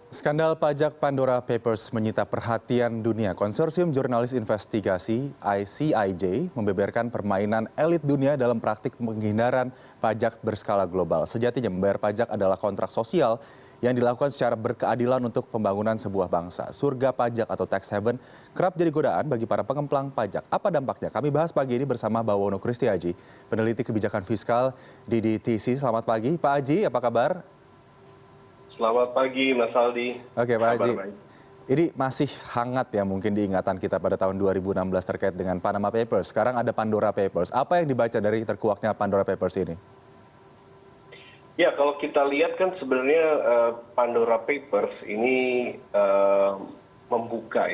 Skandal pajak Pandora Papers menyita perhatian dunia. Konsorsium Jurnalis Investigasi (ICIJ) membeberkan permainan elit dunia dalam praktik penghindaran pajak berskala global. Sejatinya membayar pajak adalah kontrak sosial yang dilakukan secara berkeadilan untuk pembangunan sebuah bangsa. Surga pajak atau tax haven kerap jadi godaan bagi para pengemplang pajak. Apa dampaknya? Kami bahas pagi ini bersama Bawono Kristiaji, peneliti kebijakan fiskal di DTC. Selamat pagi, Pak Aji. Apa kabar? Selamat pagi, Mas Aldi. Oke, Pak Haji. Baik. Ini masih hangat ya mungkin diingatan kita pada tahun 2016 terkait dengan Panama Papers. Sekarang ada Pandora Papers. Apa yang dibaca dari terkuaknya Pandora Papers ini? Ya, kalau kita lihat kan sebenarnya Pandora Papers ini membuka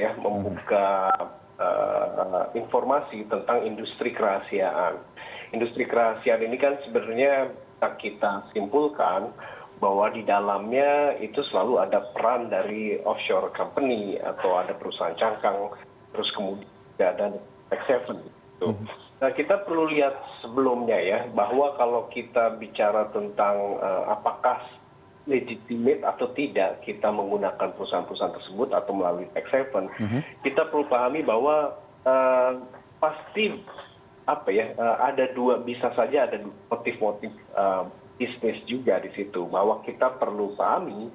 informasi tentang industri kerahasiaan. Industri kerahasiaan ini kan sebenarnya kita simpulkan bahwa di dalamnya itu selalu ada peran dari offshore company atau ada perusahaan cangkang, terus kemudian ada tax haven. Nah, kita perlu lihat sebelumnya ya, bahwa kalau kita bicara tentang apakah legitimate atau tidak kita menggunakan perusahaan-perusahaan tersebut atau melalui tax haven, kita perlu pahami bahwa pasti ada bisa saja ada motif-motif bisnis juga di situ, bahwa kita perlu pahami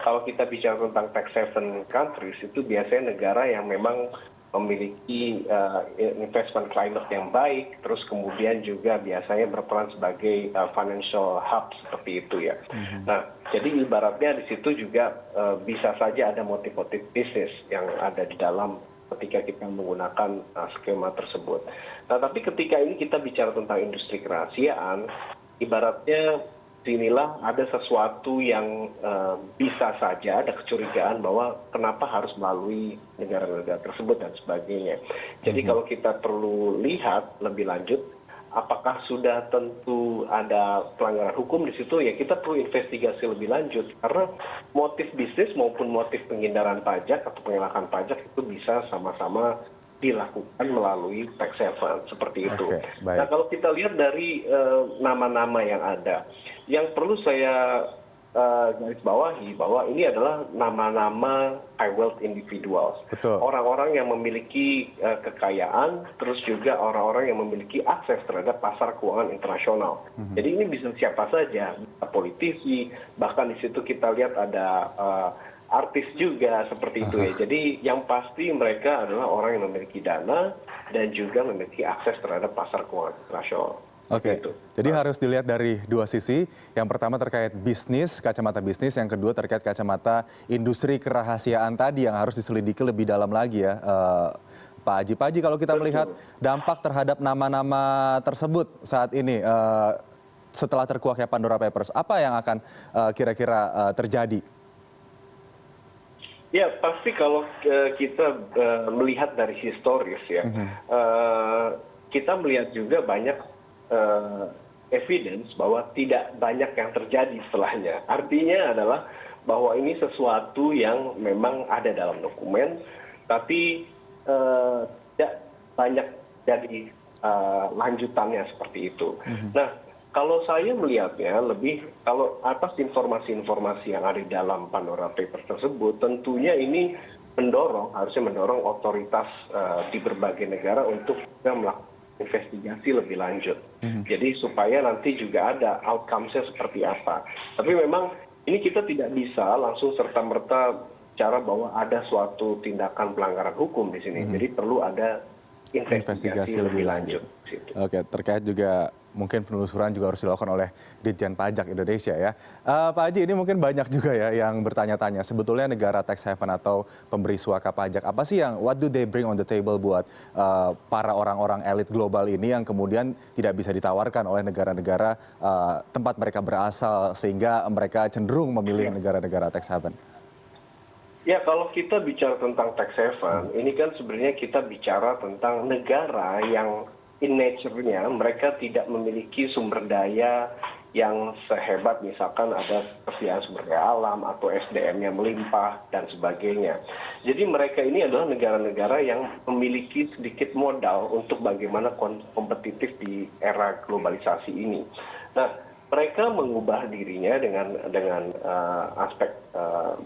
kalau kita bicara tentang tax haven countries itu biasanya negara yang memang memiliki investment climate yang baik, terus kemudian juga biasanya berperan sebagai financial hub seperti itu ya. Nah, jadi ibaratnya di situ juga bisa saja ada motif-motif bisnis yang ada di dalam ketika kita menggunakan skema tersebut. Nah, tapi ketika ini kita bicara tentang industri kerahasiaan, ibaratnya inilah ada sesuatu yang bisa saja ada kecurigaan bahwa kenapa harus melalui negara-negara tersebut dan sebagainya. Jadi kalau kita perlu lihat lebih lanjut, apakah sudah tentu ada pelanggaran hukum di situ, ya kita perlu investigasi lebih lanjut. Karena motif bisnis maupun motif penghindaran pajak atau pengelakan pajak itu bisa sama-sama dilakukan melalui tax haven seperti itu. Nah, kalau kita lihat dari nama-nama yang ada, yang perlu saya garis bawahi bahwa ini adalah nama-nama high wealth individuals, orang-orang yang memiliki kekayaan, terus juga orang-orang yang memiliki akses terhadap pasar keuangan internasional. Jadi ini bisa siapa saja, politisi, bahkan di situ kita lihat ada artis juga seperti itu ya. Jadi yang pasti mereka adalah orang yang memiliki dana dan juga memiliki akses terhadap pasar keuangan internasional. Oke, jadi harus dilihat dari dua sisi. Yang pertama terkait bisnis, kacamata bisnis. Yang kedua terkait kacamata industri kerahasiaan tadi yang harus diselidiki lebih dalam lagi ya, Pak Haji. Pak Haji, kalau kita melihat dampak terhadap nama-nama tersebut saat ini setelah terkuaknya Pandora Papers, apa yang akan kira-kira terjadi? Ya, pasti kalau kita melihat dari historis ya, kita melihat juga banyak evidence bahwa tidak banyak yang terjadi setelahnya. Artinya adalah bahwa ini sesuatu yang memang ada dalam dokumen, tapi tidak banyak jadi lanjutannya seperti itu. Nah, kalau saya melihatnya lebih kalau atas informasi-informasi yang ada di dalam Pandora Papers tersebut, tentunya ini harusnya mendorong otoritas di berbagai negara untuk melakukan investigasi lebih lanjut. Jadi supaya nanti juga ada outcome-nya seperti apa. Tapi memang ini kita tidak bisa langsung serta-merta bicara bahwa ada suatu tindakan pelanggaran hukum di sini. Jadi perlu ada investigasi lebih lanjut. Oke, terkait juga mungkin penelusuran juga harus dilakukan oleh Ditjen Pajak Indonesia ya. Pak Haji, ini mungkin banyak juga ya yang bertanya-tanya, sebetulnya negara tax haven atau pemberi suaka pajak, apa sih yang, what do they bring on the table buat para orang-orang elit global ini yang kemudian tidak bisa ditawarkan oleh negara-negara tempat mereka berasal, sehingga mereka cenderung memilih negara-negara tax haven? Ya, kalau kita bicara tentang tax haven, ini kan sebenarnya kita bicara tentang negara yang in nature-nya mereka tidak memiliki sumber daya yang sehebat misalkan ada kesediaan sumber daya alam atau SDM-nya melimpah dan sebagainya. Jadi mereka ini adalah negara-negara yang memiliki sedikit modal untuk bagaimana kompetitif di era globalisasi ini. Nah, mereka mengubah dirinya dengan aspek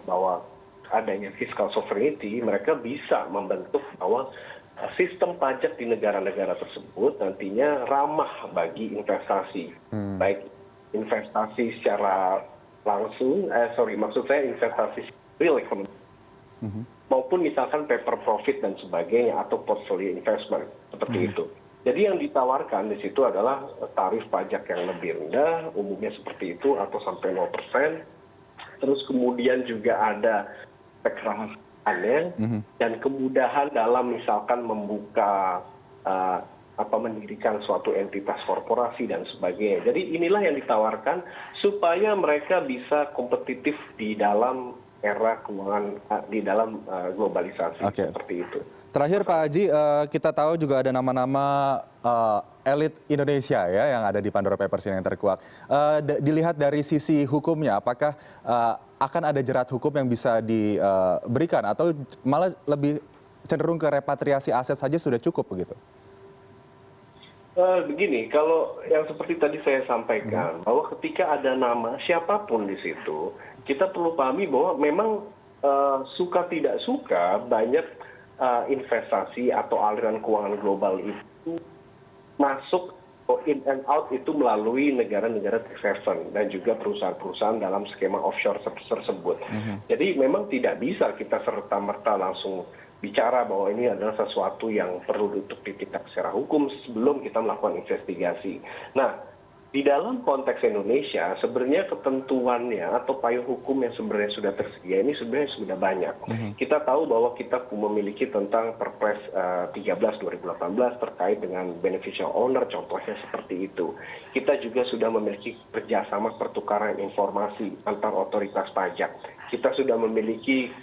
bahwa adanya fiscal sovereignty, mereka bisa membentuk bahwa sistem pajak di negara-negara tersebut nantinya ramah bagi investasi, baik investasi secara langsung, maksud saya investasi real economy, maupun misalkan paper profit dan sebagainya atau portfolio investment seperti itu. Jadi yang ditawarkan di situ adalah tarif pajak yang lebih rendah, umumnya seperti itu atau sampai 0%. Terus kemudian juga ada kerahasiaannya dan kemudahan dalam misalkan membuka mendirikan suatu entitas korporasi dan sebagainya. Jadi inilah yang ditawarkan supaya mereka bisa kompetitif di dalam era keuangan, di dalam globalisasi seperti itu. Terakhir Pak Haji, kita tahu juga ada nama-nama elit Indonesia ya yang ada di Pandora Papers ini yang terkuak. Dilihat dari sisi hukumnya, apakah akan ada jerat hukum yang bisa diberikan atau malah lebih cenderung ke repatriasi aset saja sudah cukup begitu? Begini, kalau yang seperti tadi saya sampaikan, bahwa ketika ada nama siapapun di situ, kita perlu pahami bahwa memang suka tidak suka banyak investasi atau aliran keuangan global itu masuk in and out itu melalui negara-negara tax haven dan juga perusahaan-perusahaan dalam skema offshore tersebut. Jadi memang tidak bisa kita serta-merta langsung bicara bahwa ini adalah sesuatu yang perlu untuk ditindak secara hukum sebelum kita melakukan investigasi. Nah, di dalam konteks Indonesia sebenarnya ketentuannya atau payung hukum yang sebenarnya sudah tersedia ini sebenarnya sudah banyak. Kita tahu bahwa kita memiliki tentang Perpres 13 2018 terkait dengan beneficial owner, contohnya seperti itu. Kita juga sudah memiliki kerjasama pertukaran informasi antar otoritas pajak. Kita sudah memiliki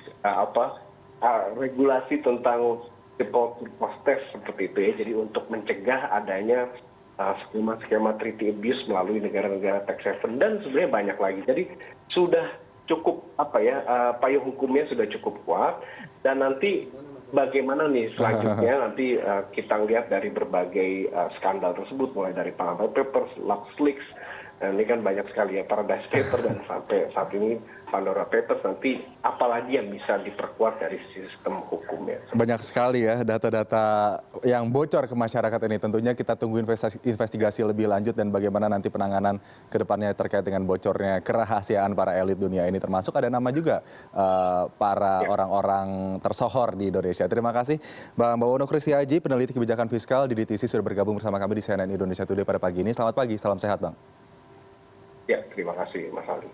regulasi tentang default test seperti itu ya. Jadi untuk mencegah adanya skema-skema treaty abuse melalui negara-negara tax haven dan sebenarnya banyak lagi. Jadi sudah cukup payung hukumnya sudah cukup kuat dan nanti bagaimana nih selanjutnya nanti kita lihat dari berbagai skandal tersebut mulai dari Panama Papers, LuxLeaks, dan ini kan banyak sekali ya Paradise Papers dan sampai saat ini Pandora Papers, nanti apalagi yang bisa diperkuat dari sistem hukumnya. Banyak sekali ya data-data yang bocor ke masyarakat ini. Tentunya kita tunggu investigasi lebih lanjut dan bagaimana nanti penanganan ke depannya terkait dengan bocornya kerahasiaan para elit dunia ini. Termasuk ada nama juga para orang-orang tersohor di Indonesia. Terima kasih Bang Bawono Kristiaji, peneliti kebijakan fiskal di DTC sudah bergabung bersama kami di CNN Indonesia Today pada pagi ini. Selamat pagi, salam sehat Bang. Ya, terima kasih Mas Ali.